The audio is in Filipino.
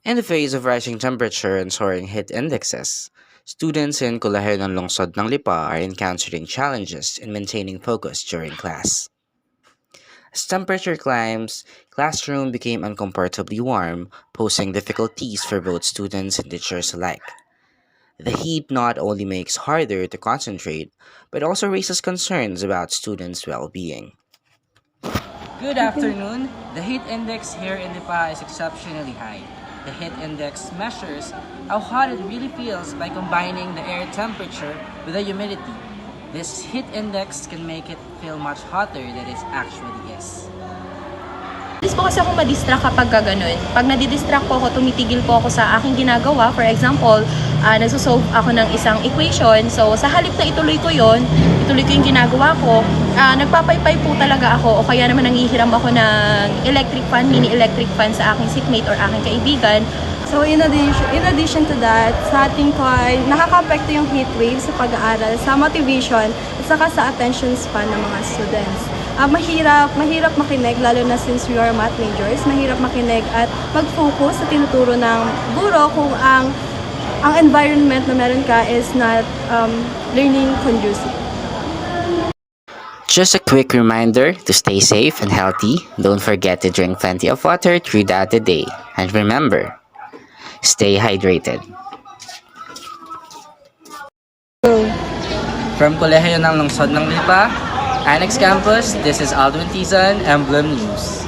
In the face of rising temperature and soaring heat indexes, students in Colegio ng Lungsod ng Lipa are encountering challenges in maintaining focus during class. As temperature climbs, classroom became uncomfortably warm, posing difficulties for both students and teachers alike. The heat not only makes harder to concentrate, but also raises concerns about students' well-being. Good afternoon. The heat index here in Lipa is exceptionally high. The heat index measures how hot it really feels by combining the air temperature with the humidity. This heat index can make it feel much hotter than it actually is. Alis po kasi ako madistract kapag ganun. Pag nadidistract po ako, tumitigil po ako sa aking ginagawa. For example, nagsosolve ako ng isang equation. So, sa halip na ituloy ko yung ginagawa ko, nagpapaypay po talaga ako o kaya naman nangihiram ako ng electric fan, mini electric fan sa aking seatmate or aking kaibigan. So in addition to that, sa ating ko ay nakaka-apekto yung heat wave sa pag-aaral, sa motivation, at saka sa attention span ng mga students. Mahirap makinig, lalo na since we are math majors, mahirap makinig at mag-focus sa tinuturo ng guro kung ang environment na meron ka is not learning conducive. Just a quick reminder to stay safe and healthy. Don't forget to drink plenty of water throughout the day. And remember, stay hydrated. From Kolehiyo ng Lungsod ng Lipa, Annex Campus, this is Aldwin Tizan, Emblem News.